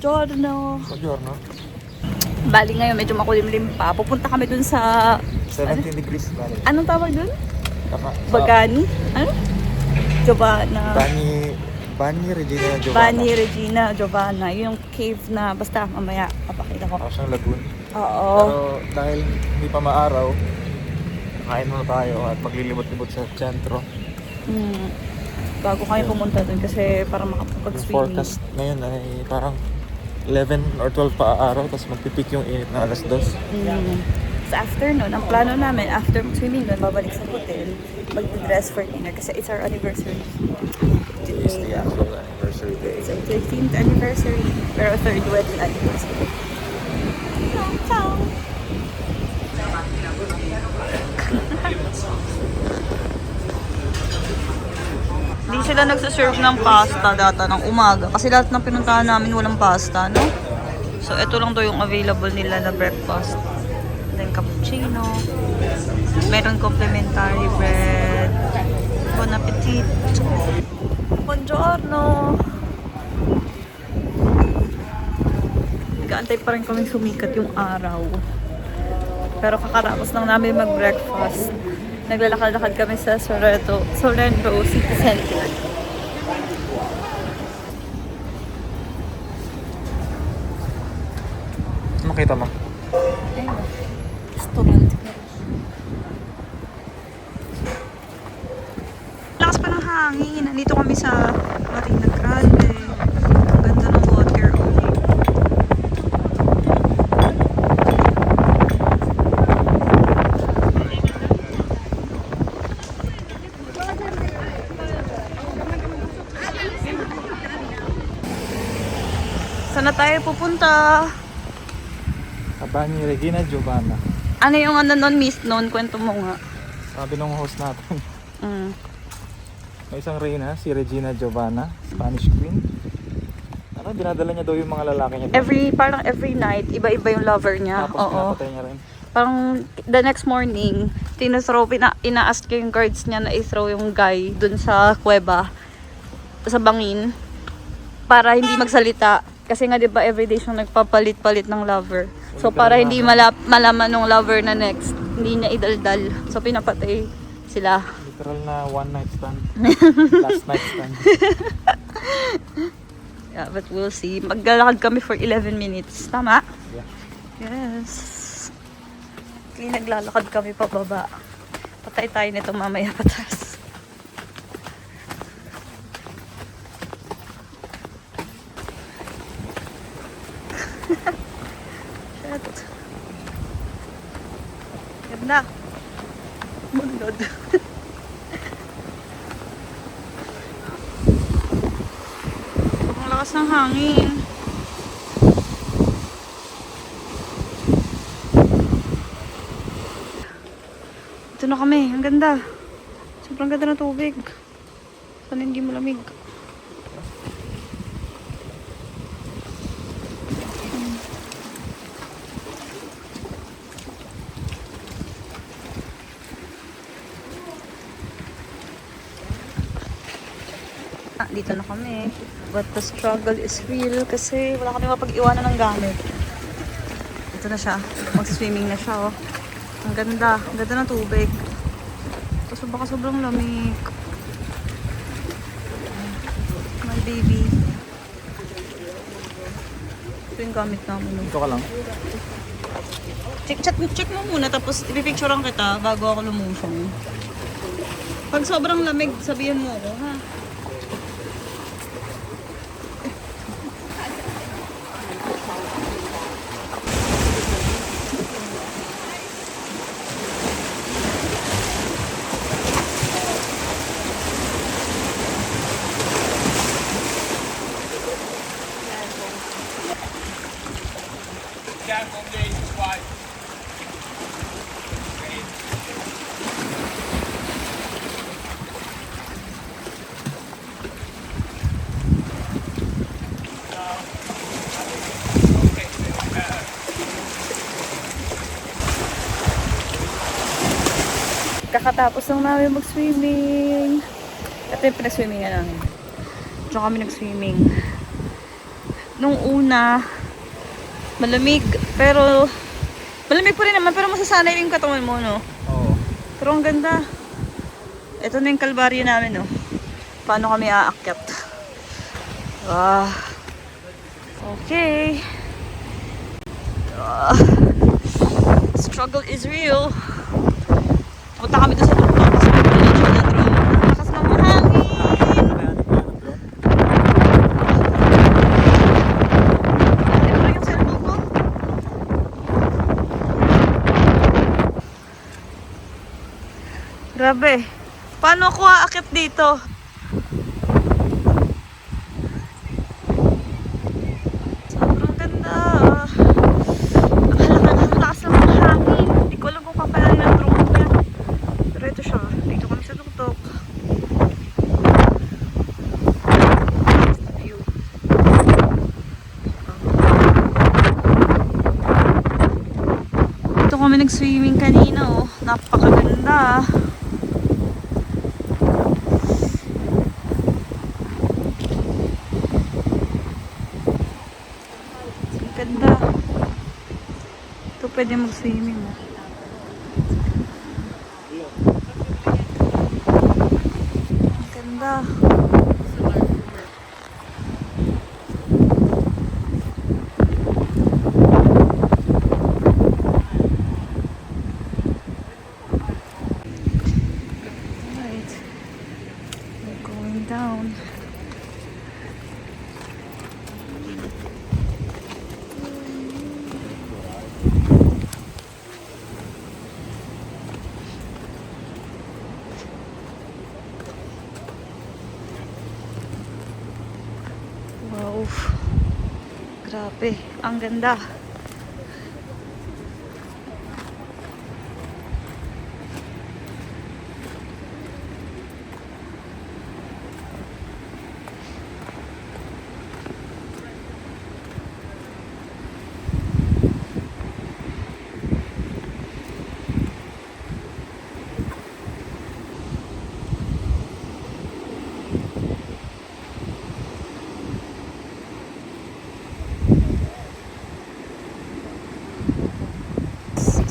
Buongiorno. Buongiorno. Bali ngayon, medyo makulimlim pa. Pupunta kami dun sa... 17 degrees bali. Anong tawag dun? Bagani. Bagani? Ano? Giovanna. Bani Regina Giovanna. Bani Regina Giovanna. Yung cave na, basta mamaya, papakita ko. Parang siyang lagoon. Oo. Pero dahil hindi pa maaraw, kain muna tayo at maglilibot-libot sa sentro. Bago kami pumunta dun kasi para Yung makapag-swimming. forecast ngayon ay parang 11 or 12 pa araw, tapos magpipik yung init na alas 2. Sa afternoon, ang plano namin, after swimming doon, babalik sa hotel, mag-dress for dinner kasi it's our anniversary. It's the actual anniversary day. It's our 13th anniversary, pero third wedding anniversary. Ciao! Hindi sila nagsaserve ng pasta data ng umaga kasi lahat ng pinuntahan namin walang pasta, no? So, ito lang daw yung available nila na breakfast. Then, cappuccino. Meron complimentary bread. Bon appetit. Buongiorno! Nag-aantay pa rin kaming sumikat yung araw. Pero kakatapos lang namin mag-breakfast. Naglalakad-lakad kami sa Sorrento City Center. Makita mo? Ayun. Restaurant. Lakas pa ng hangin. Nandito kami sa Marina Grande. Ang ganda ng water. Saan na tayo pupunta? Sa Bani Regina Giovanna. Ano yung ano nun, miss nun? Kwento mo nga. Sabi ng host natin, Mm. may isang reyna, si Regina Giovanna, Spanish Queen. Ano, dinadala niya daw yung mga lalaki niya doon. Parang every night, iba-iba yung lover niya. Tapos Oo. pinapatay niya rin. Parang the next morning, ina-ask ko yung guards niya na i-throw yung guy dun sa kuweba, sa bangin, para hindi magsalita. Kasi nga 'di ba everyday siyang nagpapalit-palit ng lover. So para hindi malaman ng lover na next, hindi niya idaldal. So pinapatay sila. Literal na one night stand. Last night stand. Yeah, but we'll see. Maglalakad kami for 11 minutes. Tama? Yeah. Yes. Okay, naglalakad kami pababa. Patay tayo nito mamaya patas. Shit. Ganda. Munod. Ang lakas ng hangin. Ito na kami. Ang ganda. Sobrang ganda ng tubig. Sana hindi malamig. Dito na kami. But the struggle is real kasi wala kami mapag-iwanan ng gamit. Ito na siya. Mag-swimming na siya, oh. Ang ganda. Ang ganda ng tubig. Tapos baka sobrang lamig. My baby. Ito yung gamit namin. Dito ka lang. Check mo muna tapos ipipicturean kita bago ako lumusong. Pag sobrang lamig, sabihan mo ako, ha? Kakatapos lang namin mag-swimming. Ito yung pinag-swimming na namin. Diyan kami nag-swimming. nung una, malamig. Pero, malamig pa rin naman, pero masasanay yung katawan mo, no? Oo. Pero ang ganda. Ito na yung kalbaryo namin, no? Paano kami aakyat? Ah. Okay. Ah. Struggle is real. Punta kami doon sa tuktok kasi pinili siya na drone. Ang lakas ng hangin. Ito yung cellphone ko. Grabe. Paano ako aakyat dito? Sobrang ganda. Ang lakas ng mga hangin. Hindi ko alam kung papalaan ng drone niya. Pero ito siya. Dito kami sa tuktok. View. Dito kami nag-swimming kanina, oh. Napakaganda. Ang ganda. Ito pwede mag-swimming, oh. Ang ganda. Right. We're going down. Wow. Grabe. Ang ganda.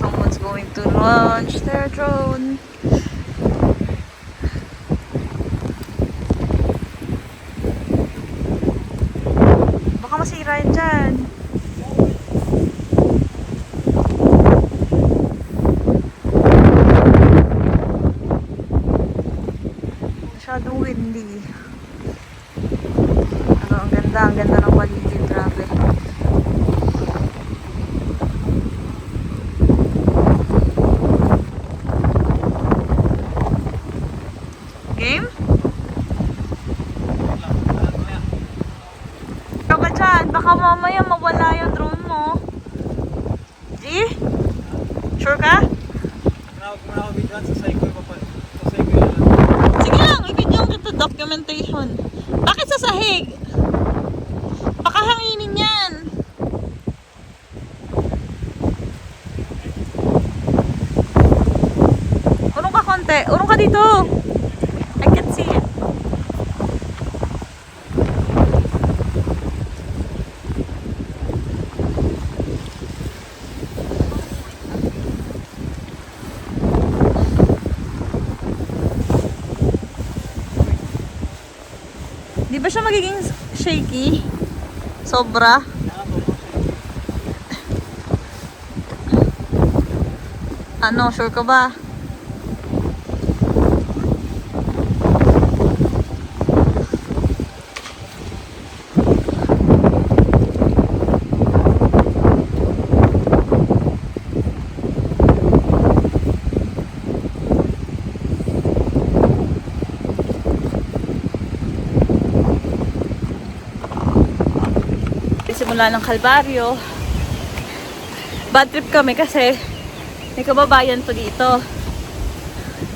Someone's going to launch their drone. Baka masira yun dyan. Masyadong windy. Pero ang ganda ng paligid. Grabe. Game? Ikaw ka dyan, baka mamaya mawala yung drone mo. G? Sure ka? Sige lang, i-video kita documentation. Bakit sa sahig? Baka hanginin yan. Urong ka konti, urong ka dito. I can see it. Di ba siya magiging shaky? Sobra? Ano, sure ka ba? Simula ng Kalbaryo. Bad trip kami kasi may kababayan to dito.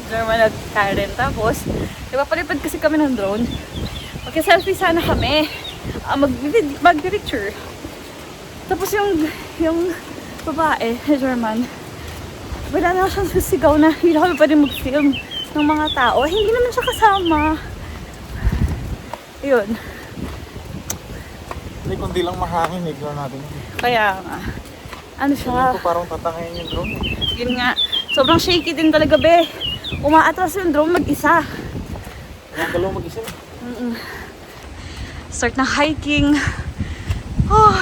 German at Karen. Tapos, ipapalipad kasi kami ng drone. Magka-selfie sana kami. Mag-picture. Tapos yung babae, German, wala na siyang susigaw na hindi na kami pwede mag-film ng mga tao. Hindi naman siya kasama. Ayun. Hindi, kundi lang mahangin, ignore natin. Kaya nga. Ano siya? Ito parang tatangayin yung drone. Yun nga. Sobrang shaky din talaga, be. Umaatras yung drone mag-isa. Ang dalawang mag-isa. Start ng hiking. Oh,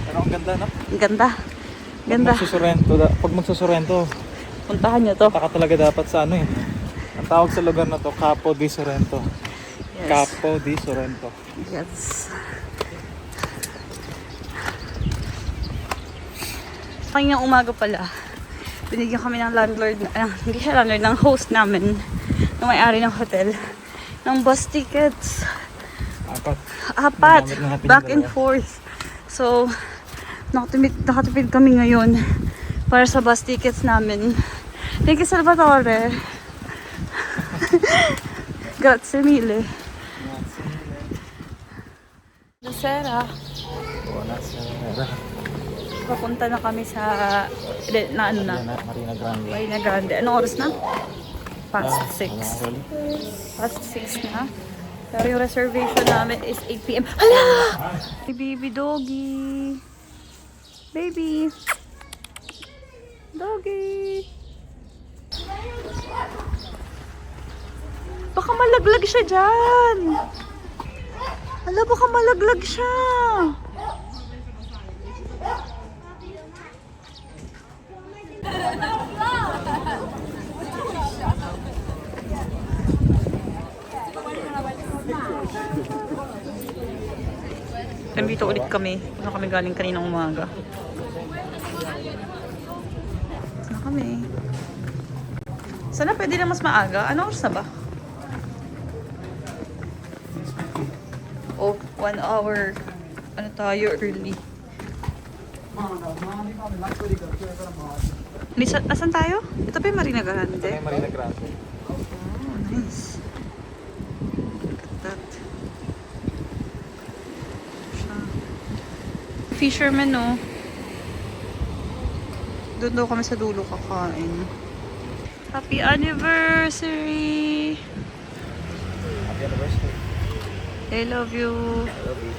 Pero ang ganda, no? ang ganda. Ganda. Pag magsusorento, Puntahan nyo to. taka talaga dapat sa ano eh. Ang tawag sa lugar na to, Capo di Sorrento. Yes. Capo di Sorrento. Yes. Kanyang umaga pala, binigyan kami ng landlord, hindi siya landlord, ng host namin, ng may-ari ng hotel, ng bus tickets. Apat. Nagamit na natin Back yung and dalawa. forth. So, nakatipid kami ngayon para sa bus tickets namin. Thank you, Salvatore. Grazie mille. Lucera. Buonasera. Papunta na kami sa ano na? Marina Grande. Marina Grande. Anong oras na? Past 6. Wala, Past 6 na. Pero yung reservation namin is 8 p.m. Hala! Hey, baby doggy. Baby. Doggy. Baka malaglag siya dyan. Hala, baka malaglag siya. Nandito ulit kami. Saan kami galing kaninang umaga? Saan kami? Sana pwede na mas maaga. Ano oras na ba? Oh, 1 hour. Ano tayo early? Asan tayo? Ito pa yung Marina Grande. Ito na yung Marina Grande. Oh, nice. Look at that. Siya. Fisherman, no? Doon daw kami sa dulo kakain. Happy anniversary! Happy anniversary. I love you. I love you.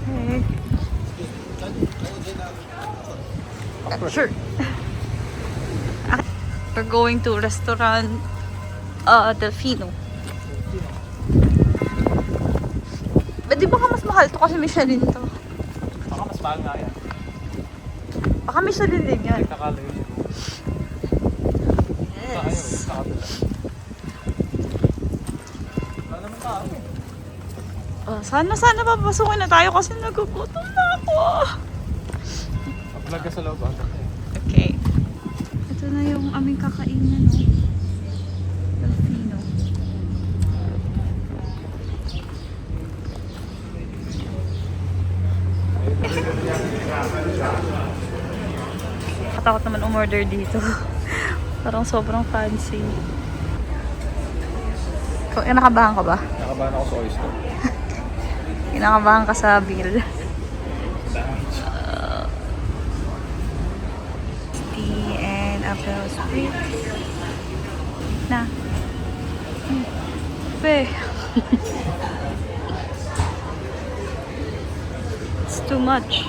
Hey. Sure. We're going to restaurant Delfino. Di ba ka mas mahal to kasi Michelin to? Baka mas mahal nga yan. Baka Michelin din yan. Nagkakalo yun. Yes. Wala naman tao eh. Oh, sana papasukin na tayo kasi nagugutom na ako. Mag-vlog ka sa loob. Okay. Ito na yung aming kakainan, no? Delfino. Katakot naman umorder dito. Parang sobrang fancy. Nakabahan ka ba? Nakabahan ako sa oyster. Kinakabahan ka sa bill. Tea and apple sweet. Na. Be. It's too much.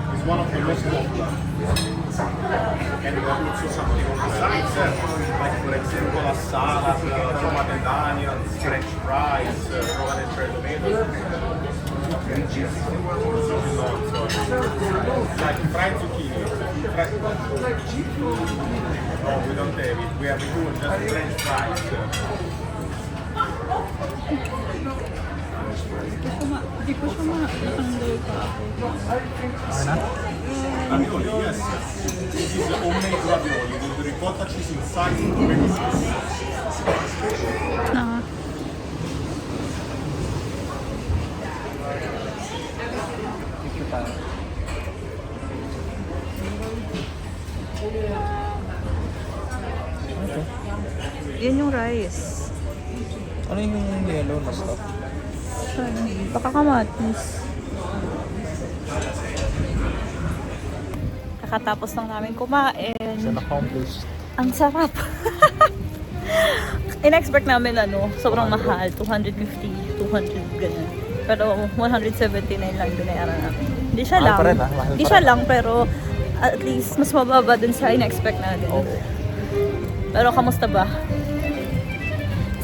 It's one of the most popular. And we have also something on the sides, like for example, a salad, tomato and onions, French fries, rowan and cherry tomatoes. Like fried zucchini. No, we don't have it. We have just French fries. Di ko siya ma-handle pa ako. Ravioli, yes. This is homemade ravioli with ricotta cheese inside and tomato sauce. Na. Thank you tayo. Okay. Yan yung rice. Ano yung yellow na stuff? Baka kamatis. Kakatapos lang namin kumain. Mission accomplished. Ang sarap. In-expect namin sobrang mahal. 250, 200 ganun. Pero 179 lang binayaran namin. Hindi siya Mahal lang. pa rin, ah. Mahal Hindi pa siya rin. lang, pero at least mas mababa dun sa in-expect natin. Okay. Pero kamusta ba?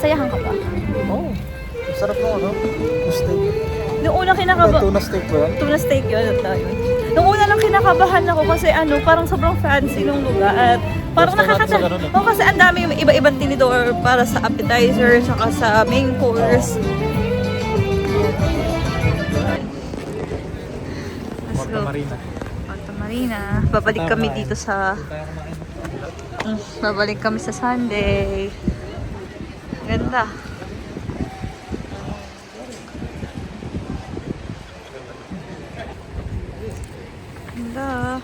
Sayahan ka ba? Oh. Sarap mo, no? Steak. Nung una kinakabahan. Tuna steak ba yan? Tuna steak yun. Nung una lang kinakabahan ako kasi parang sobrang fancy nung lugar. At parang First time natin sa nakakata. ganun, eh. Oo, kasi ang dami iba-ibang tinidor para sa appetizer, saka sa main course. Let's Morta go. Marina. Morta Marina. Babalik kami dito sa... Babalik kami sa Sunday. Ganda. Ganda.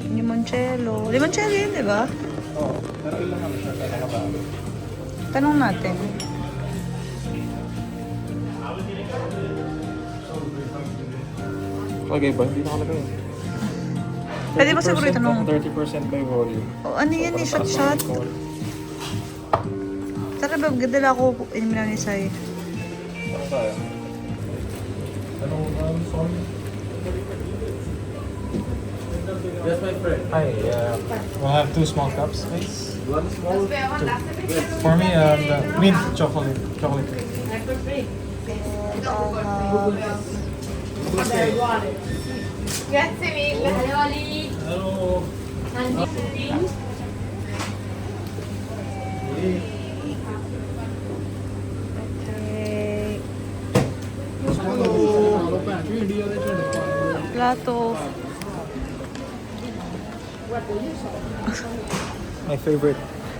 Limoncello. Limoncello yun, di ba? Oo. Pero ilang ano siya talaga ba? Tanong natin. Lagay ba? Hindi nakalagay. Pwede ba siguro itanong? 30% by volume. O, ano yan eh, shot-shot? Tara ba, gadala ako inumin lang ni Sai. Ano tayo? Sorry. Yes, my friend. Hi, we'll have 2 small cups, please. 1 small? 2. For me, the mint chocolate. Grazie mille. Hello. Okay. Plato. My favorite.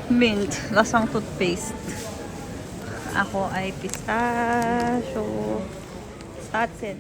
Mint. Lasang toothpaste. Ako ay pistachio. Statsin.